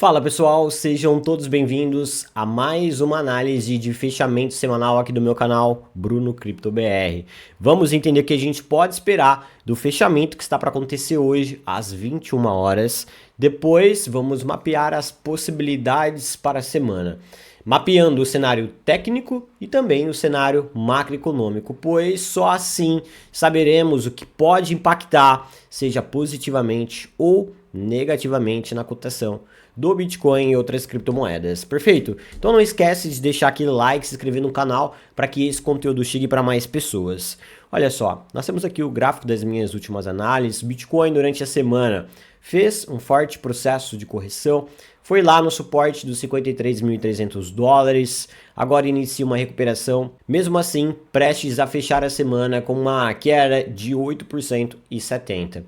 Fala pessoal, sejam todos bem-vindos a mais uma análise de fechamento semanal aqui do meu canal Bruno Cripto BR. Vamos entender o que a gente pode esperar do fechamento que está para acontecer hoje às 21 horas. Depois vamos mapear as possibilidades para a semana, mapeando o cenário técnico e também o cenário macroeconômico, pois só assim saberemos o que pode impactar, seja positivamente ou negativamente na cotação do Bitcoin e outras criptomoedas. Perfeito? Então não esquece de deixar aquele like, se inscrever no canal para que esse conteúdo chegue para mais pessoas. Olha só, nós temos aqui o gráfico das minhas últimas análises. Bitcoin durante a semana fez um forte processo de correção, foi lá no suporte dos 53.300 dólares, agora inicia uma recuperação, mesmo assim prestes a fechar a semana com uma queda de 8% e 70%.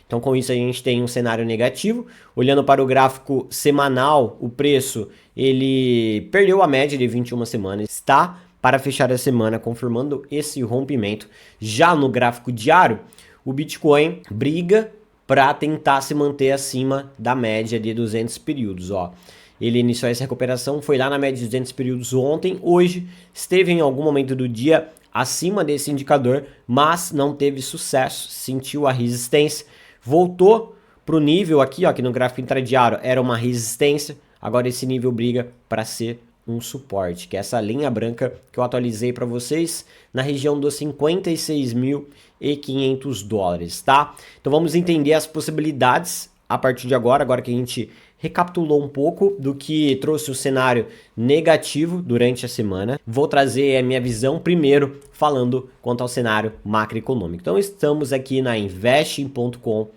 Então com isso a gente tem um cenário negativo. Olhando para o gráfico semanal, o preço ele perdeu a média de 21 semanas, está para fechar a semana confirmando esse rompimento. Já no gráfico diário, o Bitcoin briga para tentar se manter acima da média de 200 períodos, ó. Ele iniciou essa recuperação, foi lá na média de 200 períodos ontem, hoje esteve em algum momento do dia acima desse indicador, mas não teve sucesso, sentiu a resistência, voltou para o nível aqui, ó, que no gráfico intradiário era uma resistência, agora esse nível briga para ser um suporte, que é essa linha branca que eu atualizei para vocês na região dos 56.500 dólares, tá? Então vamos entender as possibilidades a partir de agora que a gente recapitulou um pouco do que trouxe o cenário negativo durante a semana. Vou trazer a minha visão primeiro falando quanto ao cenário macroeconômico. Então estamos aqui na investing.com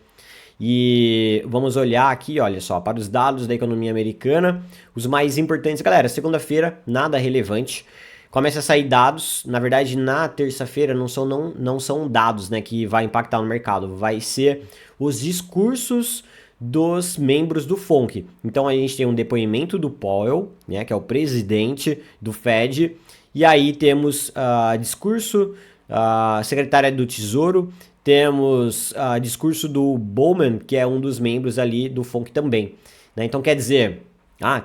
e vamos olhar aqui, olha só, para os dados da economia americana, os mais importantes. Galera, segunda-feira, nada relevante. Começa a sair dados, na verdade na terça-feira não são dados, né, que vai impactar no mercado, vai ser os discursos dos membros do FONC. Então a gente tem um depoimento do Powell, né, que é o presidente do Fed, e aí temos discurso, secretária do Tesouro, temos discurso do Bowman, que é um dos membros ali do FONC também, né? Então quer dizer,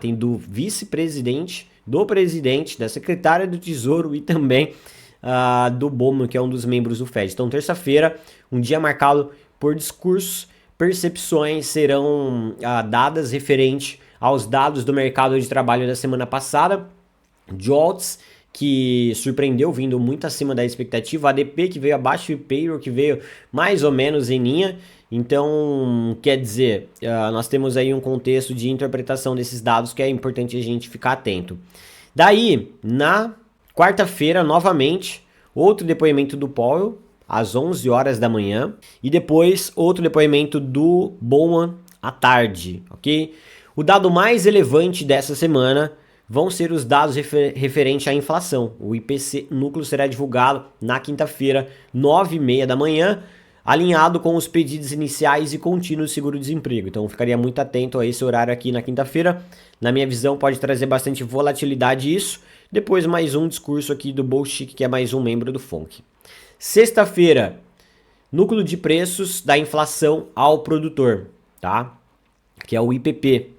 tem do vice-presidente, do presidente, da secretária do Tesouro e também do Bowman, que é um dos membros do Fed. Então terça-feira, um dia marcado por discursos, percepções serão dadas referente aos dados do mercado de trabalho da semana passada, JOLTS, que surpreendeu, vindo muito acima da expectativa, ADP que veio abaixo e payroll que veio mais ou menos em linha. Então, quer dizer, nós temos aí um contexto de interpretação desses dados que é importante a gente ficar atento. Daí, na quarta-feira, novamente, outro depoimento do Powell, às 11 horas da manhã, e depois outro depoimento do Bowman à tarde, ok? O dado mais relevante dessa semana vão ser os dados referentes à inflação. O IPC núcleo será divulgado na quinta-feira, 9h30 da manhã, alinhado com os pedidos iniciais e contínuos de seguro-desemprego. Então, ficaria muito atento a esse horário aqui na quinta-feira. Na minha visão, pode trazer bastante volatilidade isso. Depois, mais um discurso aqui do Bolshik, que é mais um membro do FONC. Sexta-feira, núcleo de preços da inflação ao produtor, tá? Que é o IPP.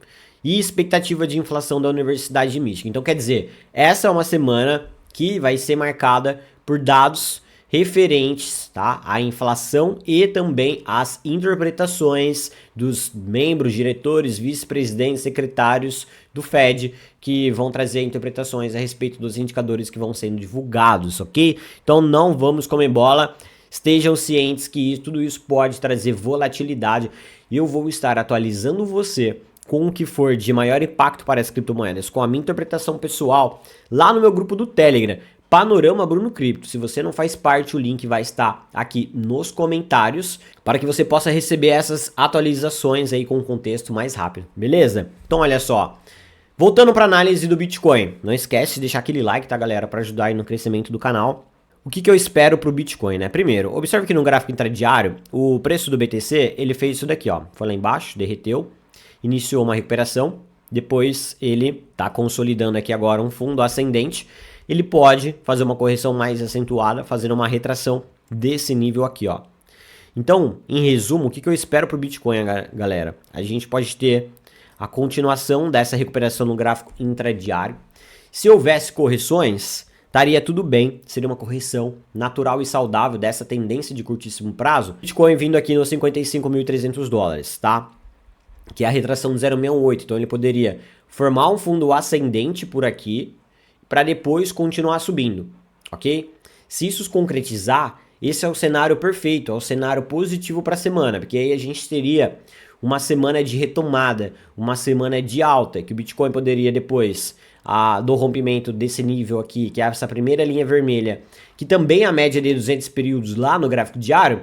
E expectativa de inflação da Universidade de Michigan. Então, quer dizer, essa é uma semana que vai ser marcada por dados referentes, tá, à inflação e também às interpretações dos membros, diretores, vice-presidentes, secretários do Fed, que vão trazer interpretações a respeito dos indicadores que vão sendo divulgados, ok? Então não vamos comer bola, estejam cientes que tudo isso pode trazer volatilidade e eu vou estar atualizando você com o que for de maior impacto para as criptomoedas, com a minha interpretação pessoal, lá no meu grupo do Telegram, Panorama Bruno Cripto. Se você não faz parte, o link vai estar aqui nos comentários, para que você possa receber essas atualizações aí com um contexto mais rápido, beleza? Então olha só, voltando para a análise do Bitcoin, não esquece de deixar aquele like, tá galera, para ajudar aí no crescimento do canal. O que eu espero para o Bitcoin, né? Primeiro, observe que no gráfico intradiário, o preço do BTC, ele fez isso daqui, ó, foi lá embaixo, derreteu, iniciou uma recuperação, depois ele está consolidando aqui agora um fundo ascendente, ele pode fazer uma correção mais acentuada, fazendo uma retração desse nível aqui, ó. Então, em resumo, o que eu espero para o Bitcoin, galera? A gente pode ter a continuação dessa recuperação no gráfico intradiário. Se houvesse correções, estaria tudo bem, seria uma correção natural e saudável dessa tendência de curtíssimo prazo. Bitcoin vindo aqui nos 55.300 dólares, tá? Que é a retração de 0,68, então ele poderia formar um fundo ascendente por aqui, para depois continuar subindo, ok? Se isso se concretizar, esse é o cenário perfeito, é o cenário positivo para a semana, porque aí a gente teria uma semana de retomada, uma semana de alta, que o Bitcoin poderia depois do rompimento desse nível aqui, que é essa primeira linha vermelha, que também é a média de 200 períodos lá no gráfico diário,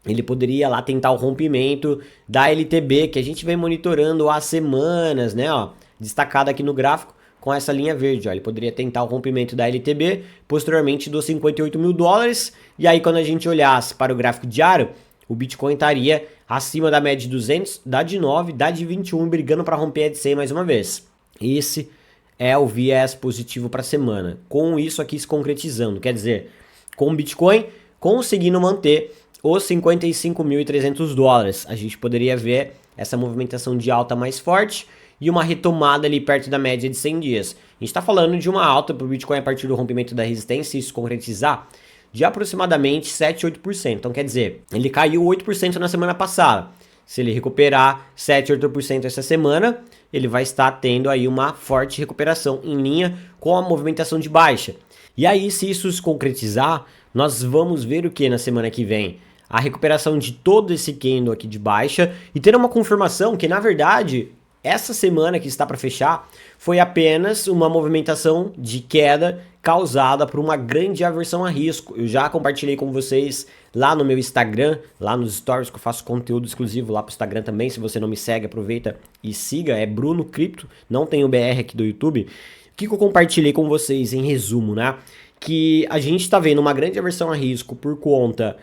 ele poderia lá tentar o rompimento da LTB, que a gente vem monitorando há semanas, né, ó, destacado aqui no gráfico, com essa linha verde, ó. Ele poderia tentar o rompimento da LTB, posteriormente dos 58 mil dólares, e aí quando a gente olhasse para o gráfico diário, o Bitcoin estaria acima da média de 200, da de 9, da de 21, brigando para romper a de 100 mais uma vez. Esse é o viés positivo para a semana, com isso aqui se concretizando, quer dizer, com o Bitcoin conseguindo manter os 55.300 dólares, a gente poderia ver essa movimentação de alta mais forte, e uma retomada ali perto da média de 100 dias. A gente está falando de uma alta para o Bitcoin a partir do rompimento da resistência, isso concretizar, de aproximadamente 7, 8%. Então quer dizer, ele caiu 8% na semana passada. Se ele recuperar 7, 8% essa semana, ele vai estar tendo aí uma forte recuperação em linha com a movimentação de baixa. E aí, se isso se concretizar, nós vamos ver o que na semana que vem? A recuperação de todo esse candle aqui de baixa e ter uma confirmação que, na verdade, essa semana que está para fechar foi apenas uma movimentação de queda causada por uma grande aversão a risco. Eu já compartilhei com vocês lá no meu Instagram, lá nos stories que eu faço conteúdo exclusivo lá para o Instagram também. Se você não me segue, aproveita e siga. É Bruno Cripto, não tem o BR aqui do YouTube. O que eu compartilhei com vocês em resumo, né? Que a gente está vendo uma grande aversão a risco por conta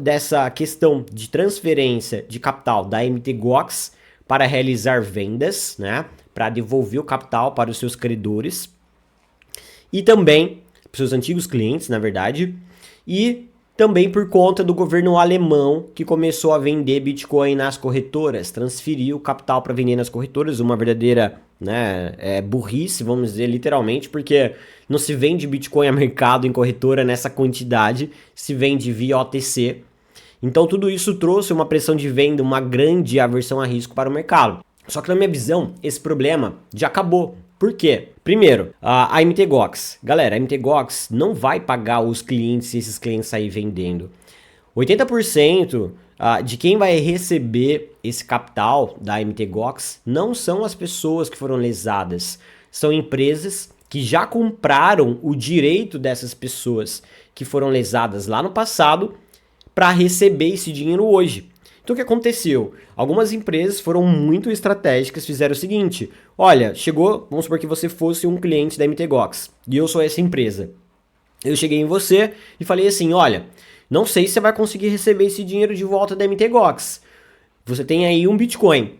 dessa questão de transferência de capital da MTGOX para realizar vendas, né, para devolver o capital para os seus credores e também para os seus antigos clientes, na verdade, e também por conta do governo alemão que começou a vender Bitcoin nas corretoras, transferiu o capital para vender nas corretoras, uma verdadeira, né, burrice, vamos dizer literalmente, porque não se vende Bitcoin a mercado em corretora nessa quantidade, se vende via OTC. Então tudo isso trouxe uma pressão de venda, uma grande aversão a risco para o mercado. Só que na minha visão, esse problema já acabou. Por quê? Primeiro, a MTGOX. Galera, a MTGOX não vai pagar os clientes se esses clientes saírem vendendo. 80% de quem vai receber esse capital da MTGOX não são as pessoas que foram lesadas. São empresas que já compraram o direito dessas pessoas que foram lesadas lá no passado para receber esse dinheiro hoje. Então o que aconteceu? Algumas empresas foram muito estratégicas, fizeram o seguinte: olha, chegou, vamos supor que você fosse um cliente da MTGOX e eu sou essa empresa. Eu cheguei em você e falei assim: olha, não sei se você vai conseguir receber esse dinheiro de volta da MTGOX. Você tem aí um Bitcoin.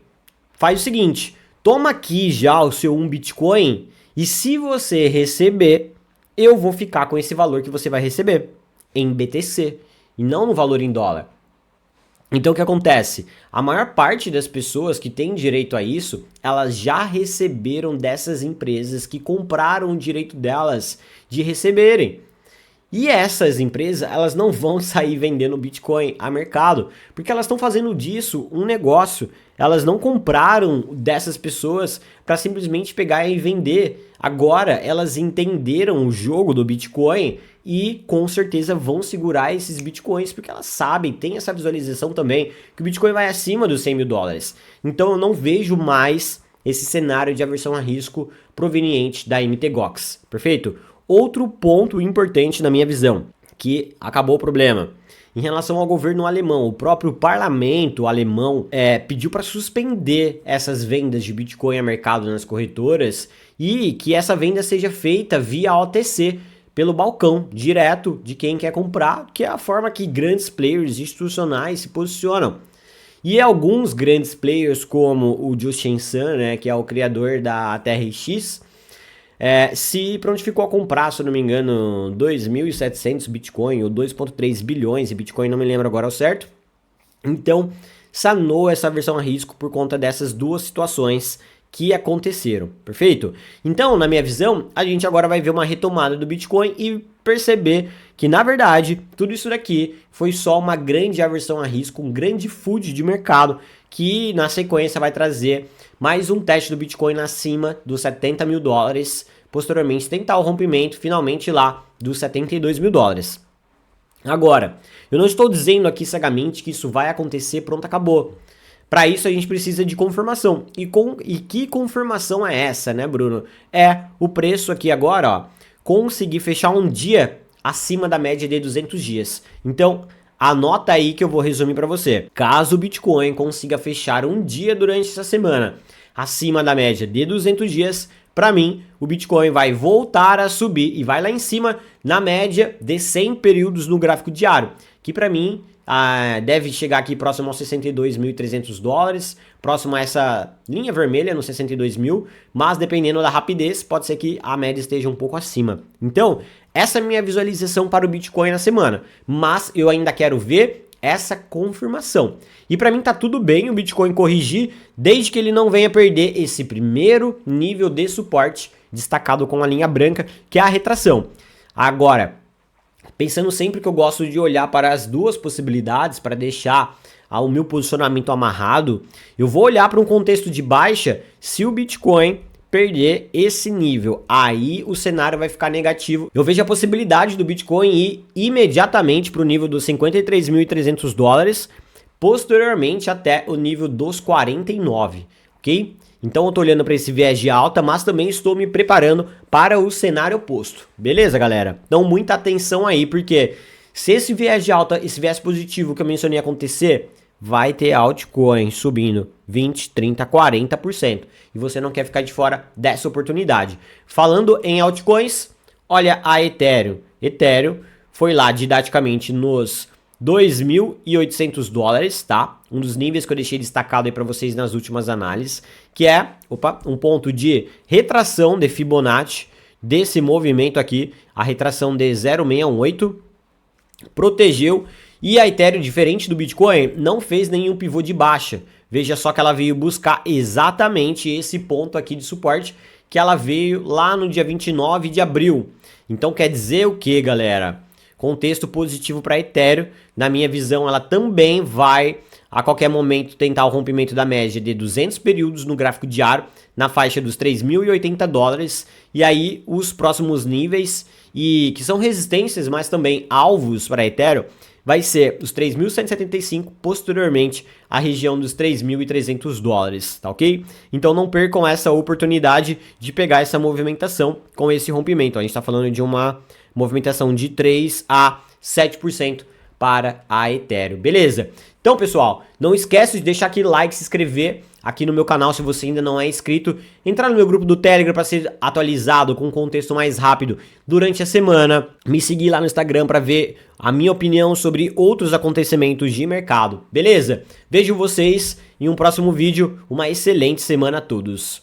Faz o seguinte, toma aqui já o seu 1 Bitcoin e se você receber, eu vou ficar com esse valor que você vai receber em BTC. E não no valor em dólar. Então o que acontece? A maior parte das pessoas que têm direito a isso, elas já receberam dessas empresas que compraram o direito delas de receberem. E essas empresas, elas não vão sair vendendo Bitcoin a mercado, porque elas estão fazendo disso um negócio. Elas não compraram dessas pessoas para simplesmente pegar e vender. Agora, elas entenderam o jogo do Bitcoin e com certeza vão segurar esses Bitcoins, porque elas sabem, tem essa visualização também, que o Bitcoin vai acima dos 100 mil dólares. Então eu não vejo mais esse cenário de aversão a risco proveniente da MTGOX, perfeito? Outro ponto importante na minha visão, que acabou o problema. Em relação ao governo alemão, o próprio parlamento alemão pediu para suspender essas vendas de Bitcoin a mercado nas corretoras e que essa venda seja feita via OTC, pelo balcão, direto de quem quer comprar, que é a forma que grandes players institucionais se posicionam. E alguns grandes players, como o Justin Sun, né, que é o criador da TRX, se prontificou a comprar, se eu não me engano, 2.700 Bitcoin ou 2,3 bilhões de Bitcoin, não me lembro agora ao certo. Então, sanou essa aversão a risco por conta dessas duas situações que aconteceram, perfeito? Então, na minha visão, a gente agora vai ver uma retomada do Bitcoin e perceber que, na verdade, tudo isso daqui foi só uma grande aversão a risco, um grande FUD de mercado que, na sequência, vai trazer mais um teste do Bitcoin acima dos 70 mil dólares, posteriormente tentar o rompimento, finalmente lá, dos 72 mil dólares. Agora, eu não estou dizendo aqui cegamente que isso vai acontecer, pronto, acabou. Para isso a gente precisa de confirmação. E que confirmação é essa, né, Bruno? É o preço aqui agora, ó, conseguir fechar um dia acima da média de 200 dias. Então, anota aí que eu vou resumir para você. Caso o Bitcoin consiga fechar um dia durante essa semana acima da média de 200 dias, para mim, o Bitcoin vai voltar a subir e vai lá em cima na média de 100 períodos no gráfico diário, que para mim deve chegar aqui próximo aos 62.300 dólares, próximo a essa linha vermelha no 62 mil, mas dependendo da rapidez, pode ser que a média esteja um pouco acima. Então, essa é a minha visualização para o Bitcoin na semana, mas eu ainda quero ver essa confirmação. E para mim tá tudo bem o Bitcoin corrigir, desde que ele não venha perder esse primeiro nível de suporte, destacado com a linha branca, que é a retração. Agora, pensando sempre que eu gosto de olhar para as duas possibilidades, para deixar o meu posicionamento amarrado, eu vou olhar para um contexto de baixa se o Bitcoin perder esse nível, aí o cenário vai ficar negativo. Eu vejo a possibilidade do Bitcoin ir imediatamente para o nível dos 53.300 dólares, posteriormente até o nível dos 49, ok? Então eu tô olhando para esse viés de alta, mas também estou me preparando para o cenário oposto, beleza, galera? Então muita atenção aí, porque se esse viés de alta, esse viés positivo que eu mencionei acontecer, vai ter altcoin subindo 20, 30, 40%. E você não quer ficar de fora dessa oportunidade. Falando em altcoins, olha a Ethereum. Ethereum foi lá didaticamente nos 2.800 dólares, tá? Um dos níveis que eu deixei destacado aí para vocês nas últimas análises, que é, um ponto de retração de Fibonacci desse movimento aqui, a retração de 0,618, protegeu. E a Ethereum, diferente do Bitcoin, não fez nenhum pivô de baixa. Veja só que ela veio buscar exatamente esse ponto aqui de suporte, que ela veio lá no dia 29 de abril. Então quer dizer o que, galera? Contexto positivo para a Ethereum. Na minha visão, ela também vai, a qualquer momento, tentar o rompimento da média de 200 períodos no gráfico diário, na faixa dos 3.080 dólares. E aí, os próximos níveis, e que são resistências, mas também alvos para a Ethereum, vai ser os 3.175, posteriormente a região dos 3.300 dólares, tá ok? Então não percam essa oportunidade de pegar essa movimentação com esse rompimento. A gente está falando de uma movimentação de 3 a 7% para a Ethereum, beleza? Então, pessoal, não esquece de deixar aquele like, se inscrever aqui no meu canal se você ainda não é inscrito, entrar no meu grupo do Telegram para ser atualizado com um contexto mais rápido durante a semana, me seguir lá no Instagram para ver a minha opinião sobre outros acontecimentos de mercado, beleza? Vejo vocês em um próximo vídeo, uma excelente semana a todos.